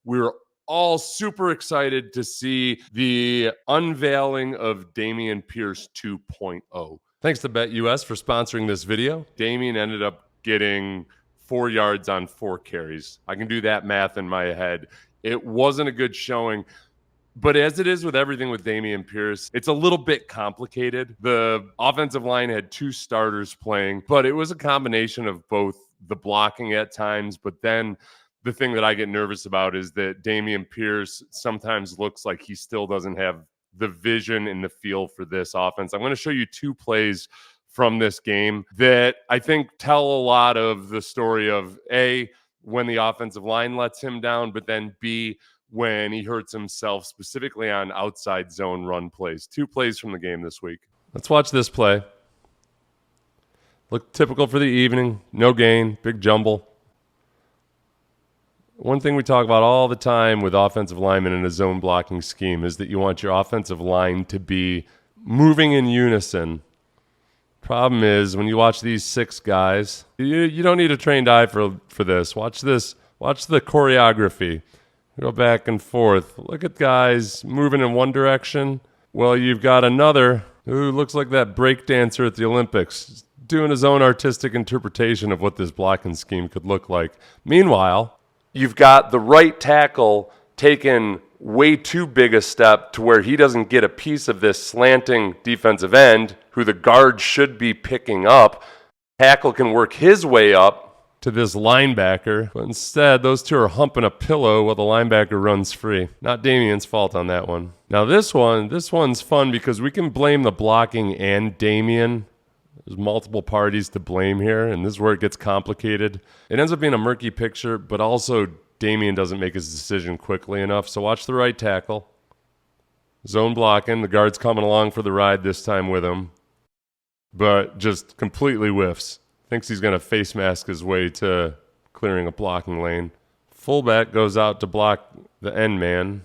We were all super excited to see the unveiling of Dameon Pierce 2.0. Thanks to BetUS for sponsoring this video. Dameon ended up getting 4 yards on 4 carries. I can do that math in my head. It wasn't a good showing. But as it is with everything with Dameon Pierce, it's a little bit complicated. The offensive line had 2 starters playing, but it was a combination of both the blocking at times, but then the thing that I get nervous about is that Dameon Pierce sometimes looks like he still doesn't have the vision and the feel for this offense. I'm going to show you 2 plays from this game that I think tell a lot of the story of A, when the offensive line lets him down, but then B, when he hurts himself, specifically on outside zone run plays. 2 plays from the game this week. Let's watch this play. Look typical for the evening. No gain, big jumble. One thing we talk about all the time with offensive linemen in a zone blocking scheme is that you want your offensive line to be moving in unison. Problem is, when you watch these 6 guys, you don't need a trained eye for this. Watch this. Watch the choreography. Go back and forth. Look at guys moving in one direction. Well, you've got another who looks like that break dancer at the Olympics, doing his own artistic interpretation of what this blocking scheme could look like. Meanwhile, you've got the right tackle taking way too big a step to where he doesn't get a piece of this slanting defensive end, who the guard should be picking up. Tackle can work his way up to this linebacker, but instead those 2 are humping a pillow while the linebacker runs free. Not Dameon's fault on that one. Now this one's fun because we can blame the blocking and Dameon. There's multiple parties to blame here, and this is where it gets complicated. It ends up being a murky picture, but also Dameon doesn't make his decision quickly enough. So watch the right tackle. Zone blocking. The guard's coming along for the ride this time with him, but just completely whiffs. Thinks he's going to face mask his way to clearing a blocking lane. Fullback goes out to block the end man.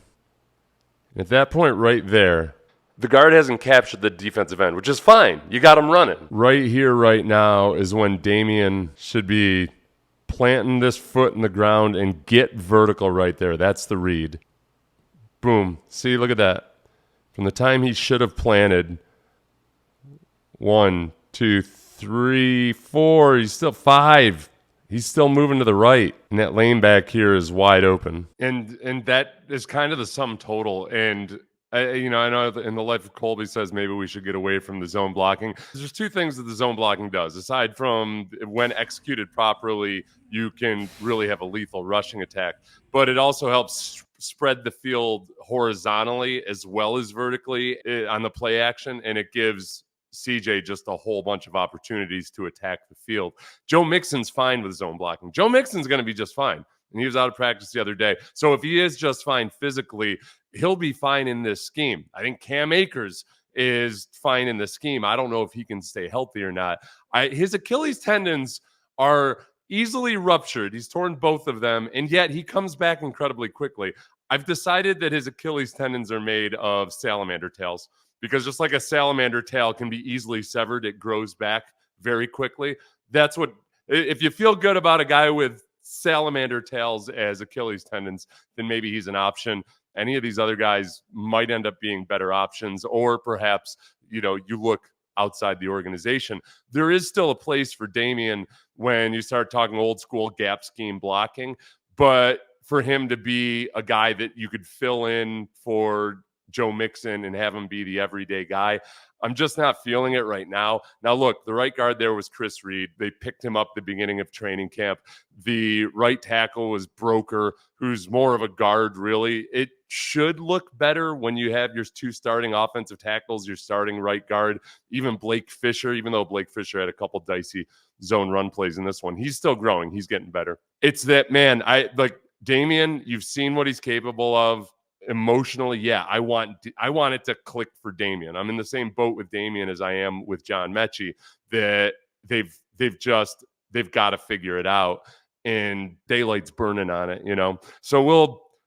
At that point right there, the guard hasn't captured the defensive end, which is fine. You got him running. Right here, right now, is when Dameon should be planting this foot in the ground and get vertical right there. That's the read. Boom. See, look at that. From the time he should have planted, 1, 2, 3, 4, he's still 5. He's still moving to the right, and that lane back here is wide open. And that is kind of the sum total. And I know in the life of Colby says maybe we should get away from the zone blocking. There's 2 things that the zone blocking does. Aside from when executed properly, you can really have a lethal rushing attack. But it also helps spread the field horizontally as well as vertically on the play action, and it gives CJ just a whole bunch of opportunities to attack the field. Joe Mixon's fine with zone blocking. Joe Mixon's going to be just fine. And he was out of practice the other day. So if he is just fine physically, he'll be fine in this scheme. I think Cam Akers is fine in the scheme. I don't know if he can stay healthy or not. His Achilles tendons are easily ruptured. He's torn both of them, and yet he comes back incredibly quickly. I've decided that his Achilles tendons are made of salamander tails, because just like a salamander tail can be easily severed, it grows back very quickly. That's what, if you feel good about a guy with salamander tails as Achilles tendons, then maybe he's an option. Any of these other guys might end up being better options, or perhaps, you look outside the organization. There is still a place for Dameon when you start talking old school gap scheme blocking, but for him to be a guy that you could fill in for Joe Mixon and have him be the everyday guy, I'm just not feeling it right now. Now, look, the right guard there was Chris Reed. They picked him up the beginning of training camp. The right tackle was Broker, who's more of a guard, really. It should look better when you have your 2 starting offensive tackles, your starting right guard, even Blake Fisher, even though Blake Fisher had a couple dicey zone run plays in this one. He's still growing. He's getting better. It's that, man, Dameon, you've seen what he's capable of. Emotionally, yeah, I want it to click for Dameon. I'm in the same boat with Dameon as I am with John Mechie, that they've got to figure it out, and daylight's burning on it, So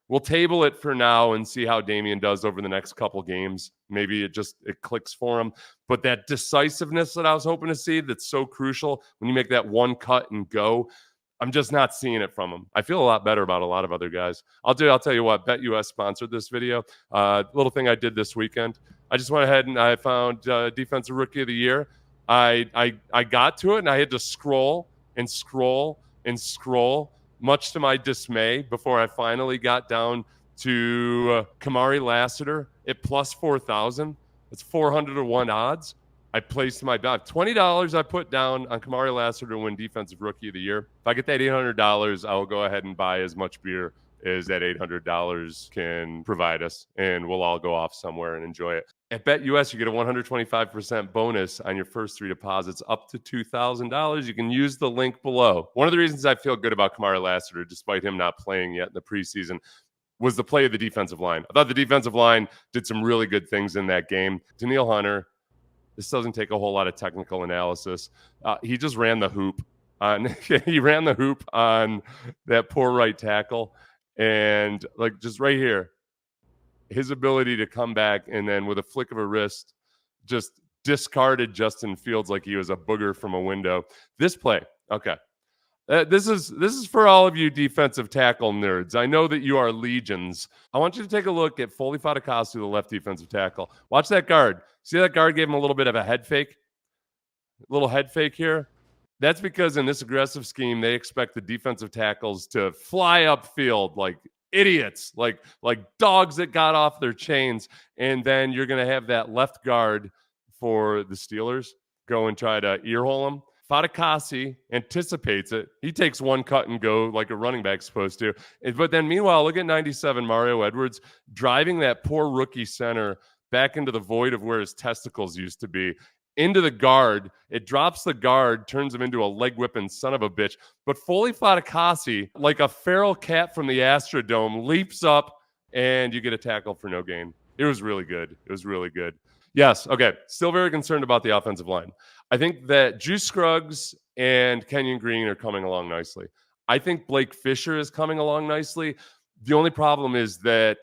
we'll table it for now and see how Dameon does over the next couple games. Maybe it clicks for him. But that decisiveness that I was hoping to see, that's so crucial when you make that one cut and go, I'm just not seeing it from him. I feel a lot better about a lot of other guys. I'll tell you what, BetUS sponsored this video. Little thing I did this weekend. I just went ahead and I found Defensive Rookie of the Year. I got to it and I had to scroll and scroll and scroll, much to my dismay, before I finally got down to Kamari Lassiter at plus 4,000. It's 400-1 odds. I placed my bet. $20 I put down on Kamari Lassiter to win Defensive Rookie of the Year. If I get that $800, I will go ahead and buy as much beer as that $800 can provide us, and we'll all go off somewhere and enjoy it. At BetUS, you get a 125% bonus on your first 3 deposits up to $2,000. You can use the link below. One of the reasons I feel good about Kamari Lassiter, despite him not playing yet in the preseason, was the play of the defensive line. I thought the defensive line did some really good things in that game. Danielle Hunter, this doesn't take a whole lot of technical analysis. He just ran the hoop. He ran the hoop on that poor right tackle. And like just right here, his ability to come back and then with a flick of a wrist, just discarded Justin Fields like he was a booger from a window. This play, okay. This is for all of you defensive tackle nerds. I know that you are legions. I want you to take a look at Foley Fatukasi, the left defensive tackle. Watch that guard. See that guard gave him a little bit of a head fake? A little head fake here. That's because in this aggressive scheme, they expect the defensive tackles to fly upfield like idiots, like dogs that got off their chains. And then you're going to have that left guard for the Steelers go and try to earhole him. Fatukasi anticipates it. He takes one cut and go like a running back's supposed to. But then meanwhile, look at 97 Mario Edwards driving that poor rookie center back into the void of where his testicles used to be, into the guard. It drops the guard, turns him into a leg whipping son of a bitch. But Foley Fatukasi, like a feral cat from the Astrodome, leaps up and you get a tackle for no gain. It was really good. It was really good. Yes. Okay. Still very concerned about the offensive line. I think that Juice Scruggs and Kenyon Green are coming along nicely. I think Blake Fisher is coming along nicely. The only problem is that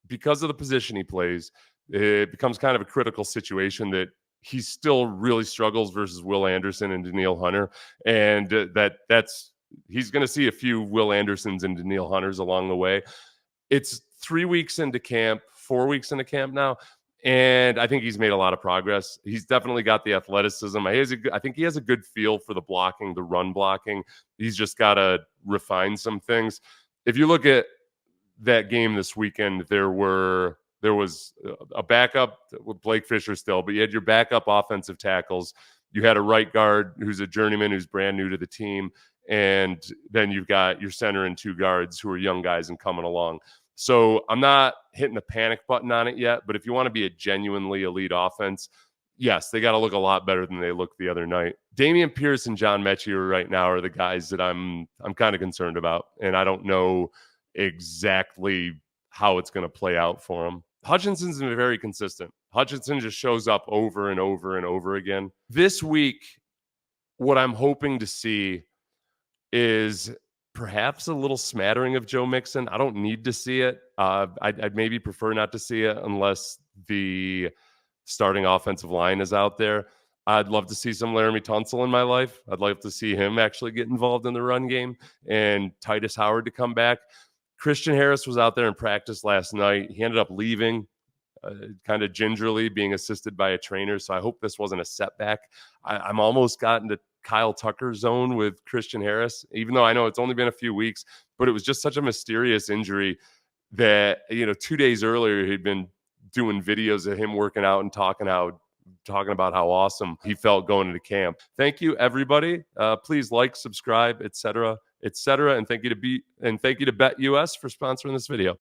because of the position he plays, it becomes kind of a critical situation that he still really struggles versus Will Anderson and Danielle Hunter. And he's going to see a few Will Andersons and Danielle Hunters along the way. It's 3 weeks into camp, 4 weeks into camp now. And I think he's made a lot of progress. He's definitely got the athleticism. I think he has a good feel for the blocking, the run blocking. He's just got to refine some things. If you look at that game this weekend, there was a backup with Blake Fisher still, but you had your backup offensive tackles. You had a right guard who's a journeyman who's brand new to the team. And then you've got your center and 2 guards who are young guys and coming along. So I'm not hitting the panic button on it yet, but if you want to be a genuinely elite offense, yes, they got to look a lot better than they looked the other night. Dameon Pierce and John Mechie right now are the guys that I'm kind of concerned about, and I don't know exactly how it's going to play out for them. Hutchinson's been very consistent. Hutchinson just shows up over and over and over again. This week, what I'm hoping to see is perhaps a little smattering of Joe Mixon. I don't need to see it. I'd maybe prefer not to see it unless the starting offensive line is out there. I'd love to see some Laramie Tunsil in my life. I'd love to see him actually get involved in the run game and Titus Howard to come back. Christian Harris was out there in practice last night. He ended up leaving kind of gingerly, being assisted by a trainer. So I hope this wasn't a setback. I'm almost gotten to Kyle Tucker zone with Christian Harris, even though I know it's only been a few weeks, but it was just such a mysterious injury that, 2 days earlier, he'd been doing videos of him working out and talking about how awesome he felt going into camp. Thank you, everybody. Please like, subscribe, etc., etc. And thank you to BetUS for sponsoring this video.